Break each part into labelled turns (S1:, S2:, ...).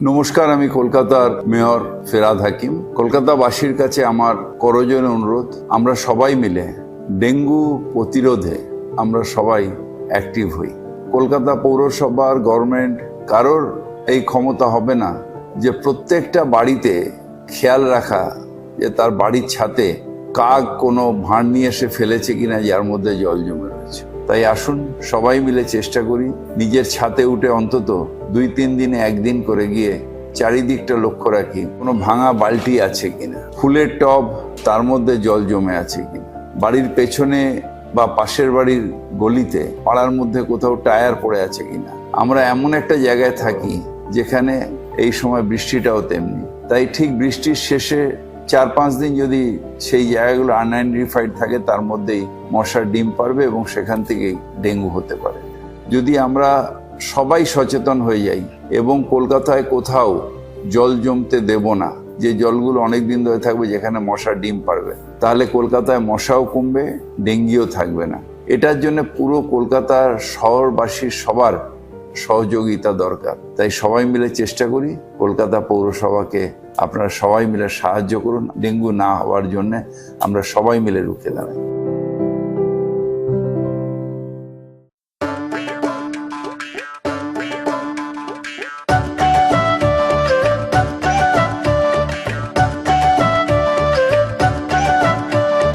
S1: নমস্কার, আমি কলকাতার মেয়র ফেরাদ হাকিম। কলকাতাবাসীর কাছে আমার করজোড়ে অনুরোধ, আমরা সবাই মিলে ডেঙ্গু প্রতিরোধে আমরা সবাই অ্যাক্টিভ হই। কলকাতা পৌরসভার গভর্নমেন্ট কারোর এই ক্ষমতা হবে না যে প্রত্যেকটা বাড়িতে খেয়াল রাখা যে তার বাড়ির ছাদে কাক কোনো ভাঁড় নিয়ে এসে ফেলেছে কিনা যার মধ্যে জল জমে রয়েছে। তাই আসুন সবাই মিলে চেষ্টা করি, নিজের ছাদে উঠে অন্তত 2-3 দিনে একদিন করে গিয়ে চারিদিকটা লক্ষ্য রাখি কোনো ভাঙা বালতি আছে কিনা, ফুলের টব তার মধ্যে জল জমে আছে কিনা, বাড়ির পেছনে বা পাশের বাড়ির গলিতে পাড়ার মধ্যে কোথাও টায়ার পড়ে আছে কিনা। আমরা এমন একটা জায়গায় থাকি যেখানে এই সময় বৃষ্টিটাও তেমনি, তাই ঠিক বৃষ্টির শেষে 4-5 দিন যদি সেই জায়গাগুলো আনআইডেন্টিফাইড থাকে তার মধ্যেই মশার ডিম পারবে এবং সেখান থেকেই ডেঙ্গু হতে পারে। যদি আমরা সবাই সচেতন হয়ে যাই এবং কলকাতায় কোথাও জল জমতে দেব না, যে জলগুলো অনেক দিন ধরে থাকবে যেখানে মশার ডিম পারবে, তাহলে কলকাতায় মশাও কমবে, ডেঙ্গিও থাকবে না। এটার জন্য পুরো কলকাতার শহরবাসীর সবার সহযোগিতা দরকার। তাই সবাই মিলে চেষ্টা করি, কলকাতা পৌরসভাকে আপনারা সবাই মিলে সাহায্য করুন, ডেঙ্গু না হওয়ার জন্য আমরা সবাই মিলে রুখে দাঁড়াই।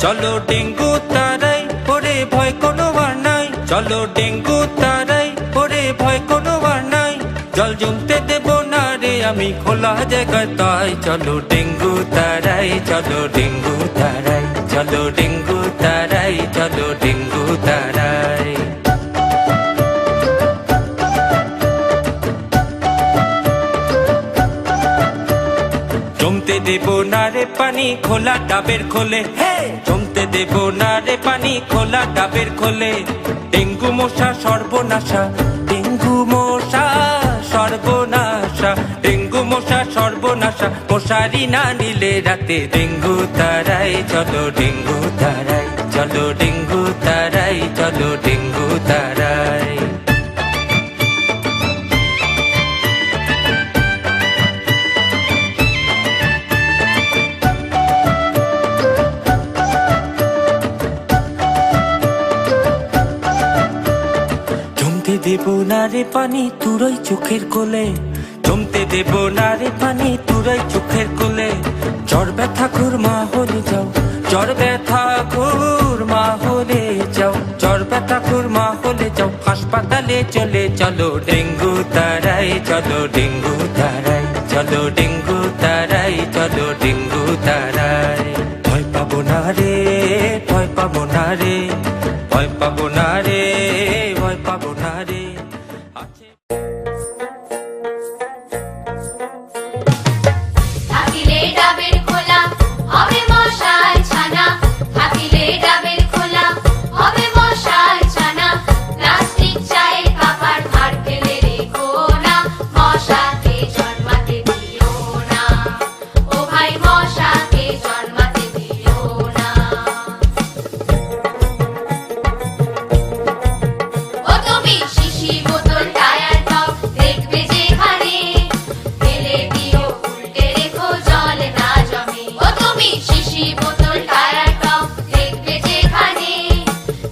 S2: চলো ডেঙ্গু তারাই, ওরে ভয় কোনো বার নাই। চলো ডেঙ্গু তারাই, ওরে ভয় কোনো বার নাই। জল জমতে দেব না রে আমি খোলা জায়গায় তাই। চলো ডেঙ্গু তারাই, চলো ডেঙ্গু তারাই, চলো ডেঙ্গু তারাই, চলো ডেঙ্গু তারাই। জমতে দেব না রে পানি খোলা ডাবের খোলে, জমতে দেব না রে পানি খোলা ডাবের খোলে। ডেঙ্গু মশা সর্বনাশা, ডেঙ্গু মশা সর্বনাশা, ডেঙ্গু মশা সর্বনাশা। মশারি না নিলে রাতে ডেঙ্গু তারাই, চলো ডেঙ্গু তারাই, চলো ডেঙ্গু তারাই, চলো ডেঙ্গু তারাই। জমতে দেব না রে পানি তুরই চোখের কোলে, জমতে দেব না রে পানি তুরই চোখের কোলে। জ্বর ব্যথা মা হলে যাও, জ্বর ব্যথা মা হলে যাও, জ্বর ব্যথা মা হলে যাও হাসপাতালে চলে। চলো ডেঙ্গু তারাই, চলো ডেঙ্গু তারাই, চলো ডেঙ্গু তারাই, চলো ডেঙ্গু তারাই। ভয় পাবো না রে, ভয় পাবো না রে, ভয় পাবো না রে, ভয় পাবো না রে।
S3: থাকিলে ডাবের খোলা হবে মশার ছানা, থাকিলে ডাবের খোলা হবে মশার ছানা। প্লাস্টিক চায়ের কাপড় ভার ফেলে রেখো না, মশাকে জন্মাতে দিও না। ও ভাই মশাকে জন্মাতে দিও না। ও তুমি শিশি বোতল টায়ার টব দেখবে যেখানে, ফেলে দিও উল্টে রেখো জল না জমে। ও তুমি শিশি বোতল টায়ার টব দেখবে যেখানে,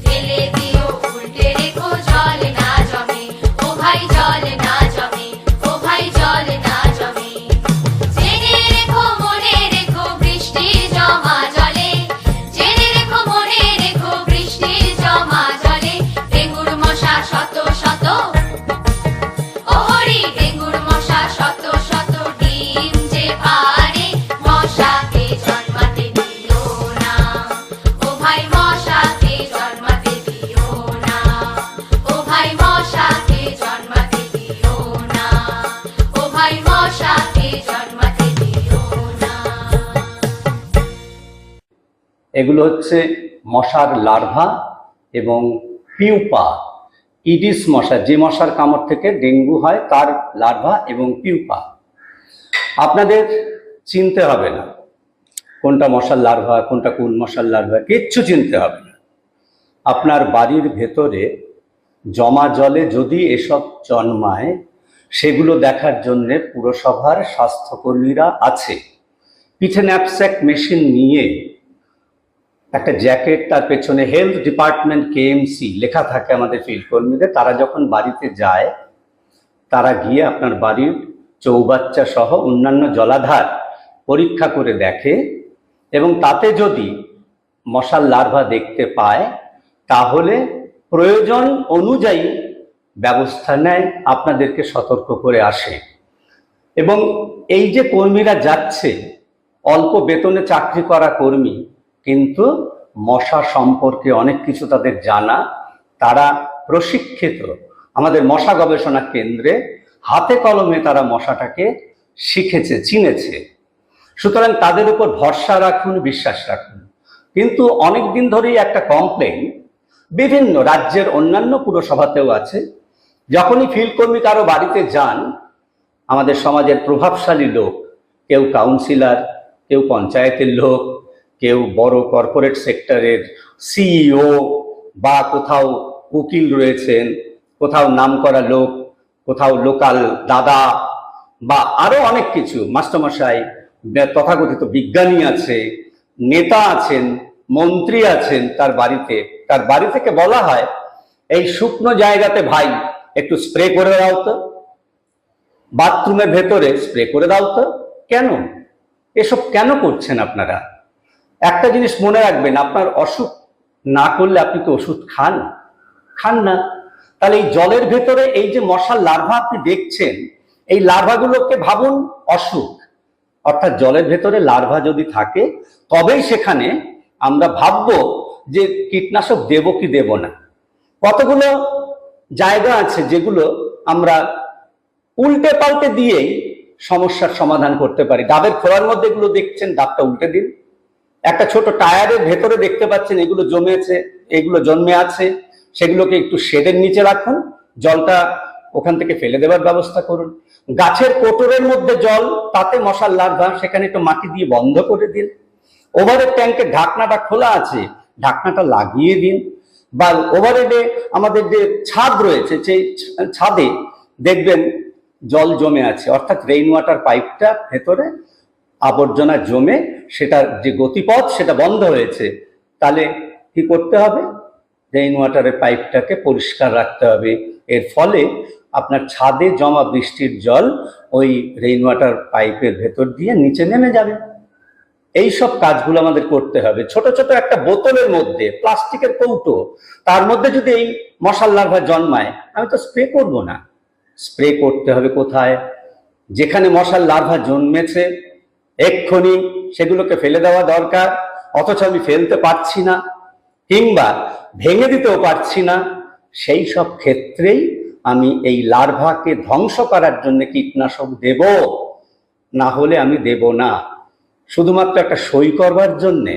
S3: ফেলে দিও উল্টে রেখো জল না জমে। ও ভাই জল না জমে, ও ভাই জল না জমে। জেনে রেখো মনে রেখো বৃষ্টির জমা জলে, জেনে রেখো মনে রেখো বৃষ্টির জমা জলে। ডেঙ্গুর মশা শত শত, ও হরি ডেঙ্গুর মশা শত শত ডিম যে পারে, মশাকে জন্মাতে দিও না। ও ভাই মশাকে জন্মাতে দিও না। ও ভাই মশাকে জন্মাতে দিও না। ও ভাই মশাকে জন্মাতে দিও না।
S4: এগুলো হচ্ছে মশার লার্ভা এবং পিউপা। ইডিস মশা, যে মশার কামড় থেকে ডেঙ্গু হয় তার লার্ভা এবং পিউপা। আপনাদের চিনতে হবে না কোনটা মশার লার্ভা, কোনটা কোন মশার লার্ভা, কিচ্ছু চিনতে হবে না। আপনার বাড়ির ভেতরে জমা জলে যদি এসব জন্মায় সেগুলো দেখার জন্য পুরসভার স্বাস্থ্যকর্মীরা আছে। পিঠে ন্যাপস্যাক মেশিন নিয়ে একটা জ্যাকেট, তার পেছনে হেলথ ডিপার্টমেন্ট কেএমসি লেখা থাকে আমাদের ফিল্ড কর্মীদের। তারা যখন বাড়িতে যায়, তারা গিয়ে আপনার বাড়ির চৌবাচ্চা সহ অন্যান্য জলাধার পরীক্ষা করে দেখে এবং তাতে যদি মশার লার্ভা দেখতে পায় তাহলে প্রয়োজন অনুযায়ী ব্যবস্থা নেয়, আপনাদেরকে সতর্ক করে আসে। এবং এই যে কর্মীরা যাচ্ছে, অল্প বেতনে চাকরি করা কর্মী, কিন্তু মশা সম্পর্কে অনেক কিছু তাদের জানা, তারা প্রশিক্ষিত। আমাদের মশা গবেষণা কেন্দ্রে হাতে কলমে তারা মশাটাকে শিখেছে, চিনেছে। সুতরাং তাদের উপর ভরসা রাখুন, বিশ্বাস রাখুন। কিন্তু অনেক দিন ধরেই একটা কমপ্লেন বিভিন্ন রাজ্যের অন্যান্য পুরসভাতেও আছে, যখনই ফিল্ড কর্মী কারো বাড়িতে যান, আমাদের সমাজের প্রভাবশালী লোক, কেউ কাউন্সিলর, কেউ পঞ্চায়েতের লোক, কেউ বড় কর্পোরেট সেক্টরের সিইও, বা কোথাও উকিল রয়েছেন, কোথাও নামকরা লোক, কোথাও লোকাল দাদা, বা আরো অনেক কিছু, মাস্টারমশাই, তথাকথিত বিজ্ঞানী আছে, নেতা আছেন, মন্ত্রী আছেন। তার বাড়ি থেকে বলা হয়, এই শুকনো জায়গাতে ভাই একটু স্প্রে করে দাও তো, বাথরুমের ভেতরে স্প্রে করে দাও তো। কেন এসব কেন করছেন আপনারা? একটা জিনিস মনে রাখবেন, আপনার অসুখ না করলে আপনি তো ওষুধ খান না। তাহলে এই জলের ভেতরে এই যে মশার লার্ভা আপনি দেখছেন, এই লার্ভাগুলোকে ভাবুন অসুখ। অর্থাৎ জলের ভেতরে লার্ভা যদি থাকে তবেই সেখানে আমরা ভাববো যে কীটনাশক দেব কি দেব না। কতগুলো জায়গা আছে যেগুলো আমরা উল্টে পাল্টে দিয়েই সমস্যার সমাধান করতে পারি। ডাবের খোলার মধ্যে এগুলো দেখছেন, ডাবটা উল্টে দিন। একটা ছোট টায়ারের ভেতরে দেখতে পাচ্ছেন এগুলো জন্মে আছে, সেগুলোকে একটু শেডের নিচে রাখুন, জলটা ওখান থেকে ফেলে দেওয়ার ব্যবস্থা করুন। গাছের কোটরের মধ্যে জল, তাতে মশার লার্ভা, সেখানে একটু মাটি দিয়ে বন্ধ করে দিন। ওভারের ট্যাঙ্কের ঢাকনাটা খোলা আছে, ঢাকনাটা লাগিয়ে দিন। বা ওভারহেডে আমাদের যে ছাদ রয়েছে, সেই ছাদে দেখবেন জল জমে আছে, অর্থাৎ রেইন ওয়াটার পাইপটা ভেতরে আবর্জনা জমে সেটার যে গতিপথ সেটা বন্ধ হয়েছে। তাহলে কি করতে হবে? রেইন ওয়াটারের পাইপটাকে পরিষ্কার রাখতে হবে। এর ফলে আপনার ছাদে জমা বৃষ্টির জল ওই রেইন ওয়াটার পাইপের ভেতর দিয়ে নিচে নেমে যাবে। এই সব কাজগুলো আমাদের করতে হবে। ছোট ছোট একটা বোতলের মধ্যে, প্লাস্টিকের কৌটো, তার মধ্যে যদি এই মশার লার্ভা জন্মায়, আমি তো স্প্রে করব না। স্প্রে করতে হবে কোথায়? যেখানে মশার লার্ভা জন্মেছে এক্ষুনি সেগুলোকে ফেলে দেওয়া দরকার, অথচ আমি ফেলতে পারছি না কিংবা ভেঙে দিতেও পারছি না। সেই সব ক্ষেত্রেই আমি এই লার্ভাকে ধ্বংস করার জন্য কীটনাশক দেব, না হলে আমি দেব না। শুধুমাত্র একটা সই করবার জন্যে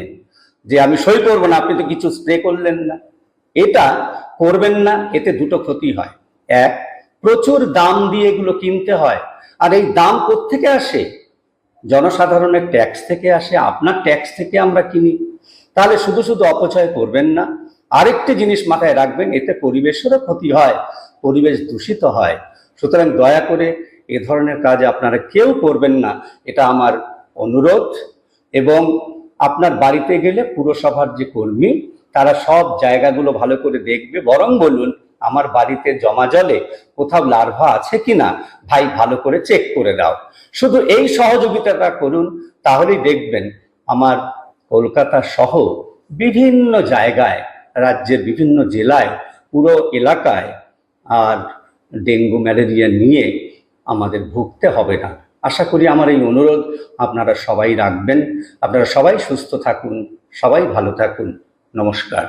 S4: যে আমি সই করব না, আপনি তো কিছু স্প্রে করলেন না, এটা করবেন না। এতে দুটো ক্ষতি হয়। এক, প্রচুর দাম দিয়ে এগুলো কিনতে হয়, আর এই দাম কোত্থেকে আসে? জনসাধারণের ট্যাক্স থেকে আসে, আপনার ট্যাক্স থেকে আমরা কিনি। তাহলে শুধু শুধু অপচয় করবেন না। আরেকটি জিনিস মাথায় রাখবেন, এতে পরিবেশেরও ক্ষতি হয়, পরিবেশ দূষিত হয়। সুতরাং দয়া করে এ ধরনের কাজ আপনারা কেউ করবেন না, এটা আমার অনুরোধ। এবং আপনার বাড়িতে গেলে পুরসভার যে কর্মী, তারা সব জায়গাগুলো ভালো করে দেখবে। বরং বলুন, আমার বাড়িতে জমা জলে কোথাও লার্ভা আছে কিনা ভাই ভালো করে চেক করে দাও। শুধু এই সহযোগিতাটা করুন, তাহলেই দেখবেন আমার কলকাতা সহ বিভিন্ন জায়গায়, রাজ্যের বিভিন্ন জেলায়, পুরো এলাকায় আর ডেঙ্গু ম্যালেরিয়া নিয়ে আমাদের ভুগতে হবে না। আশা করি আমার এই অনুরোধ আপনারা সবাই রাখবেন। আপনারা সবাই সুস্থ থাকুন, সবাই ভালো থাকুন। নমস্কার।